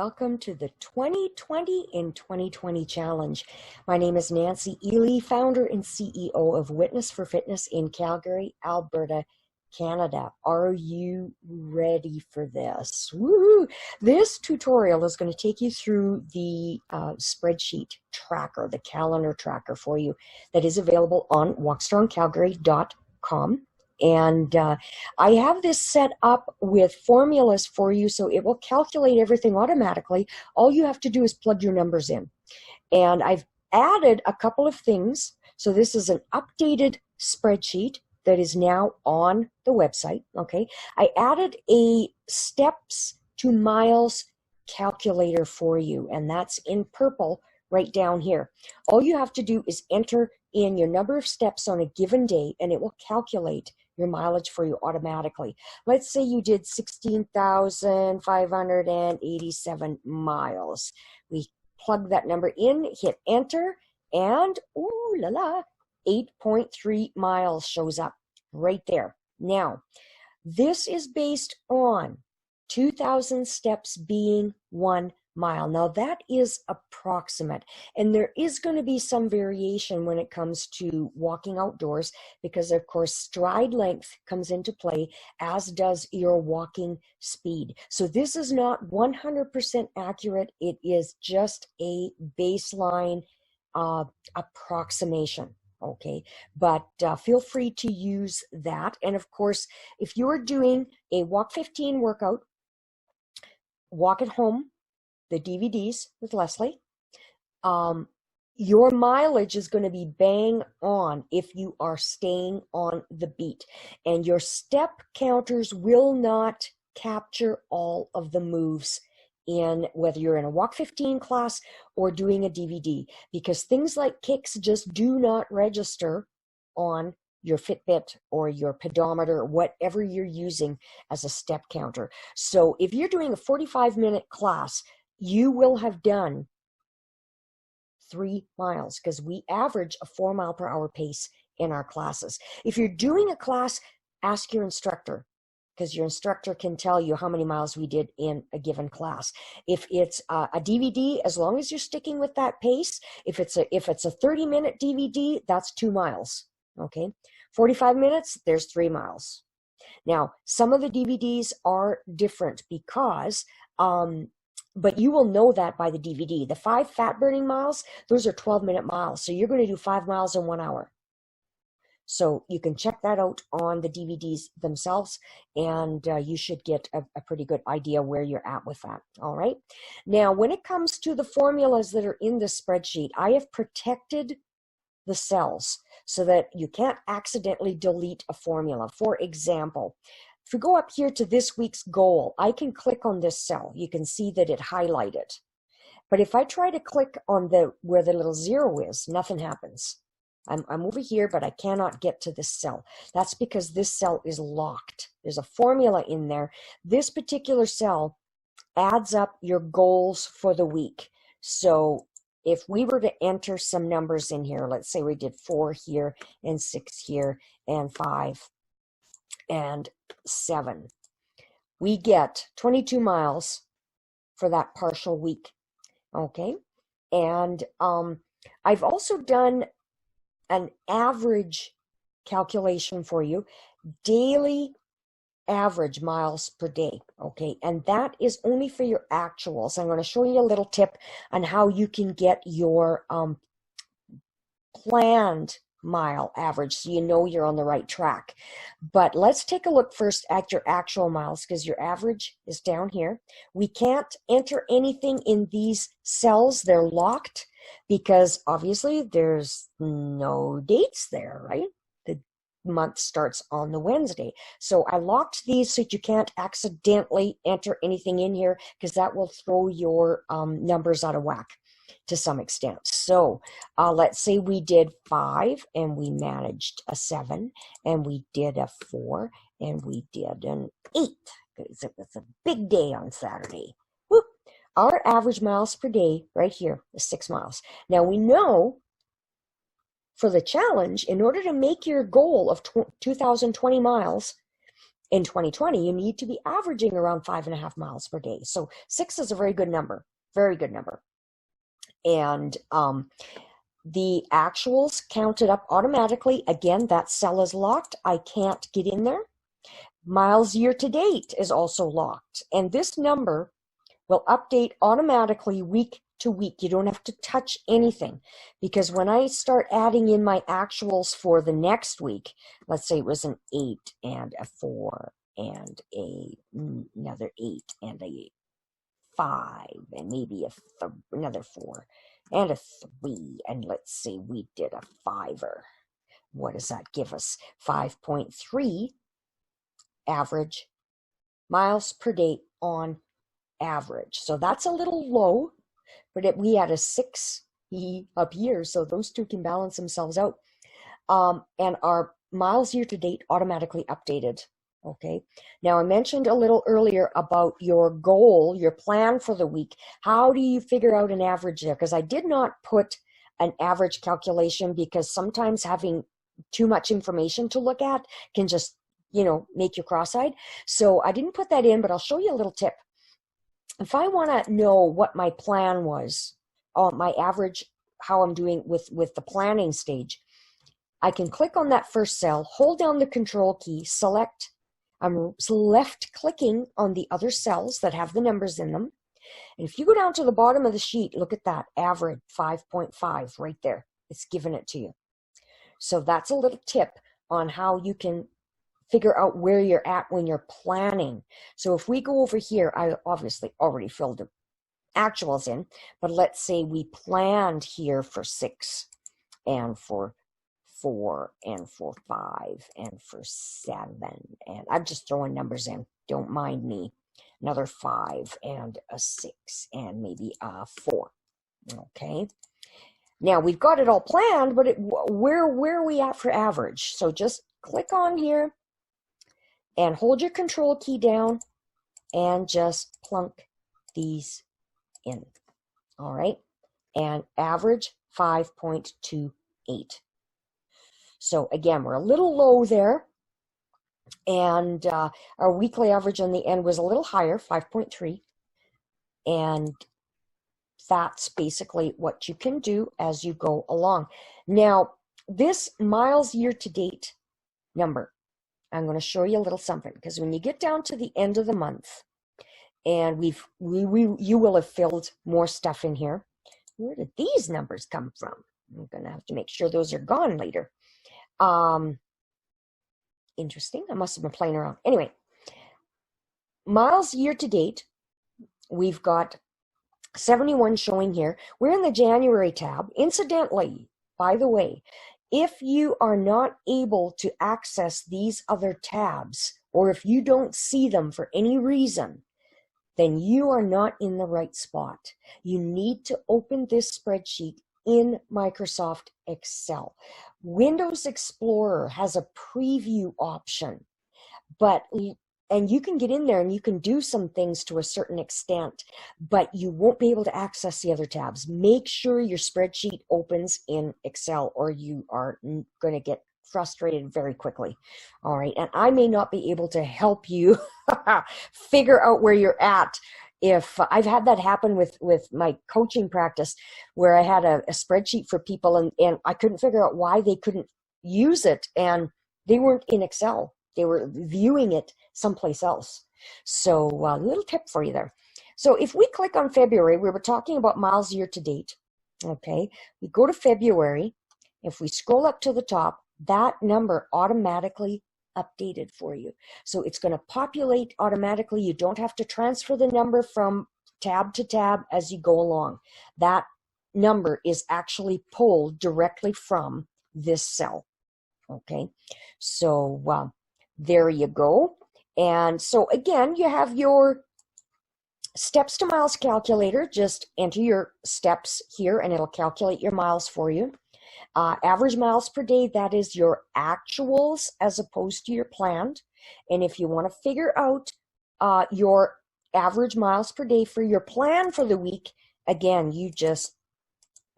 welcome to the 2020 in 2020 Challenge. My name is Nancy Ely, founder and CEO of Witness for Fitness in Calgary, Alberta, Canada. Are you ready for this? Woo! This tutorial is going to take you through the spreadsheet tracker, the calendar tracker for you that is available on walkstrongcalgary.com. And I have this set up with formulas for you, so it will calculate everything automatically. All you have to do is plug your numbers in. And I've added a couple of things. So this is an updated spreadsheet that is now on the website. Okay, I added a steps to miles calculator for you, and that's in purple right down here. All you have to do is enter in your number of steps on a given day, and it will calculate your mileage for you automatically. Let's say you did 16,587 miles. We plug that number in, hit enter, and ooh la la, 8.3 miles shows up right there. Now, this is based on 2,000 steps being 1 mile. Now that is approximate, and there is going to be some variation when it comes to walking outdoors because of course stride length comes into play, as does your walking speed. So this is not 100% accurate. It is just a baseline approximation. Okay, but feel free to use that. And of course, if you're doing a Walk 15 workout, Walk at Home, the DVDs with Leslie, your mileage is going to be bang on if you are staying on the beat. And your step counters will not capture all of the moves in whether you're in a Walk 15 class or doing a DVD, because things like kicks just do not register on your Fitbit or your pedometer, whatever you're using as a step counter. So if you're doing a 45-minute class, you will have done 3 miles because we average a 4 mile per hour pace in our classes. If you're doing a class, ask your instructor, because your instructor can tell you how many miles we did in a given class. If it's a DVD, as long as you're sticking with that pace, if it's a 30-minute DVD, that's 2 miles. Okay, 45 minutes, there's 3 miles. Now, some of the DVDs are different because but you will know that by the DVD. The 5 fat-burning miles, those are 12-minute miles. So you're going to do 5 miles in 1 hour. So you can check that out on the DVDs themselves, and you should get a pretty good idea where you're at with that. All right. Now, when it comes to the formulas that are in the spreadsheet, I have protected the cells so that you can't accidentally delete a formula. For example, if we go up here to this week's goal, I can click on this cell. You can see that it highlighted. But if I try to click on where the little 0 is, nothing happens. I'm over here, but I cannot get to this cell. That's because this cell is locked. There's a formula in there. This particular cell adds up your goals for the week. So if we were to enter some numbers in here, let's say we did 4 here and 6 here and 5 and 7, we get 22 miles for that partial week. Okay, and I've also done an average calculation for you, daily average miles per day. Okay, and that is only for your actuals. I'm going to show you a little tip on how you can get your planned mile average so you know you're on the right track. But let's take a look first at your actual miles, because your average is down here. We can't enter anything in these cells. They're locked because obviously there's no dates there, right? The month starts on the Wednesday. So I locked these so that you can't accidentally enter anything in here, because that will throw your numbers out of whack to some extent. So let's say we did 5 and we managed a 7, and we did a 4 and we did an 8. It's a big day on Saturday. Whoop. Our average miles per day right here is 6 miles. Now we know for the challenge, in order to make your goal of 2,020 miles, in 2020, you need to be averaging around 5.5 miles per day. So 6 is a very good number, very good number. And the actuals counted up automatically. Again, that cell is locked. I can't get in there. Miles year to date is also locked. And this number will update automatically week to week. You don't have to touch anything, because when I start adding in my actuals for the next week, let's say it was an 8 and a 4 and another 8 and a 5 and maybe another 4 and a 3, and let's say we did a 5er. What does that give us? 5.3 average miles per day on average. So that's a little low, but we had a 6 up here, so those two can balance themselves out. And our miles year to date automatically updated. Okay. Now I mentioned a little earlier about your goal, your plan for the week. How do you figure out an average there? Because I did not put an average calculation, because sometimes having too much information to look at can just, make you cross-eyed. So I didn't put that in, but I'll show you a little tip. If I want to know what my plan was, my average, how I'm doing with the planning stage, I can click on that first cell, hold down the control key, select. I'm left clicking on the other cells that have the numbers in them. And if you go down to the bottom of the sheet, look at that, average 5.5 right there. It's giving it to you. So that's a little tip on how you can figure out where you're at when you're planning. So if we go over here, I obviously already filled the actuals in, but let's say we planned here for 6 and for 4 and for 5 and for 7, and I'm just throwing numbers in, don't mind me. Another 5 and a 6 and maybe a 4. Okay, now we've got it all planned, but where are we at for average? So just click on here and hold your control key down and just plunk these in. All right, and average 5.28. So again, we're a little low there, and our weekly average on the end was a little higher, 5.3, and that's basically what you can do as you go along. Now, this miles year to date number, I'm going to show you a little something, because when you get down to the end of the month, and you will have filled more stuff in here. Where did these numbers come from? I'm going to have to make sure those are gone later. Interesting. I must have been playing around. Anyway, miles year to date, we've got 71 showing here. We're in the January tab. Incidentally, by the way, if you are not able to access these other tabs, or if you don't see them for any reason, then you are not in the right spot. You need to open this spreadsheet in Microsoft Excel. Windows Explorer has a preview option, and you can get in there and you can do some things to a certain extent, but you won't be able to access the other tabs. Make sure your spreadsheet opens in Excel, or you are going to get frustrated very quickly. All right, and I may not be able to help you figure out where you're at. If I've had that happen with my coaching practice, where I had a spreadsheet for people, and I couldn't figure out why they couldn't use it, and they weren't in Excel. They were viewing it someplace else. So a little tip for you there. So if we click on February, we were talking about miles year to date. Okay, we go to February. If we scroll up to the top, that number automatically updated for you. So it's going to populate automatically. You don't have to transfer the number from tab to tab as you go along. That number is actually pulled directly from this cell. Okay, so there you go. And so again, you have your steps to miles calculator. Just enter your steps here and it'll calculate your miles for you. Average miles per day, that is your actuals as opposed to your planned. And if you want to figure out your average miles per day for your plan for the week, again, you just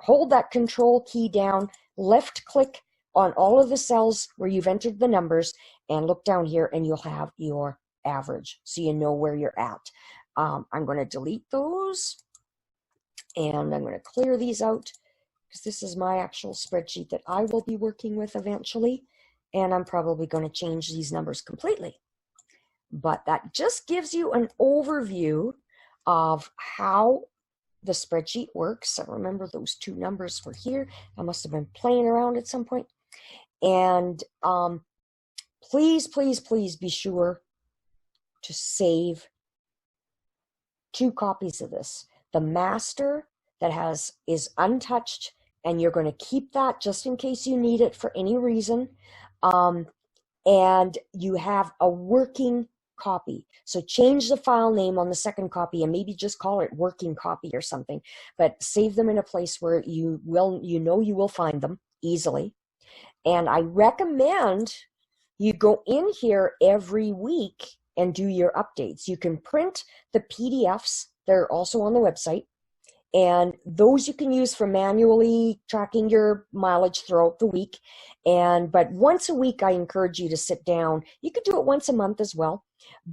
hold that control key down, left click on all of the cells where you've entered the numbers, and look down here and you'll have your average, so you know where you're at. I'm going to delete those, and I'm going to clear these out, because this is my actual spreadsheet that I will be working with eventually, and I'm probably going to change these numbers completely. But that just gives you an overview of how the spreadsheet works. I remember those two numbers were here. I must have been playing around at some point. And please, please, please be sure to save 2 copies of this. The master that is untouched, and you're going to keep that just in case you need it for any reason. And you have a working copy. So change the file name on the second copy and maybe just call it working copy or something, but save them in a place where you will find them easily. And I recommend you go in here every week and do your updates. You can print the PDFs. They're also on the website. And those you can use for manually tracking your mileage throughout the week. But once a week, I encourage you to sit down. You could do it once a month as well,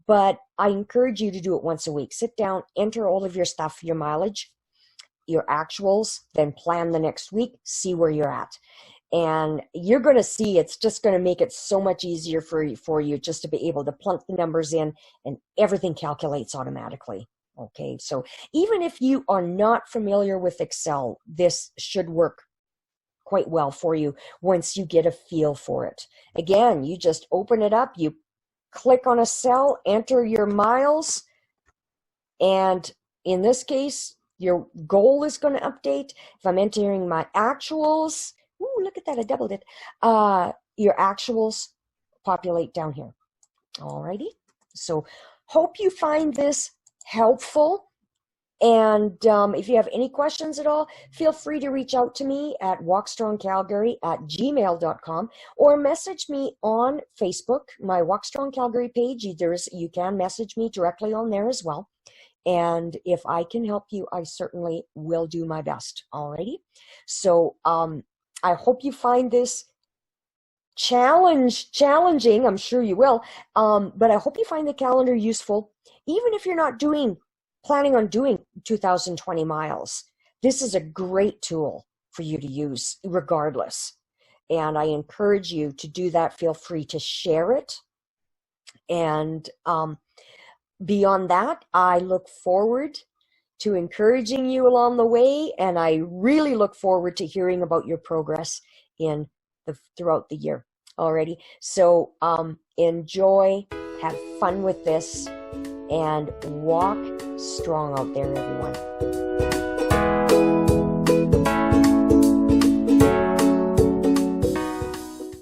but I encourage you to do it once a week. Sit down, enter all of your stuff, your mileage, your actuals, then plan the next week, see where you're at. And you're going to see it's just going to make it so much easier for you just to be able to plunk the numbers in, and everything calculates automatically. Okay, so even if you are not familiar with Excel, this should work quite well for you once you get a feel for it. Again, you just open it up, you click on a cell, enter your miles, and in this case, your goal is going to update. If I'm entering my actuals, ooh, look at that, I doubled it. Your actuals populate down here. Alrighty, so hope you find this helpful, and if you have any questions at all, feel free to reach out to me at walkstrongcalgary@gmail.com, or message me on Facebook, my Walk Strong Calgary page. You can message me directly on there as well, and if I can help you, I certainly will do my best. Alrighty, so I hope you find this challenging. I'm sure you will, but I hope you find the calendar useful. Even if you're not planning on doing 2020 miles, this is a great tool for you to use regardless. And I encourage you to do that. Feel free to share it. And beyond that, I look forward to encouraging you along the way. And I really look forward to hearing about your progress throughout the year. Alrighty. So enjoy, have fun with this, and walk strong out there, everyone.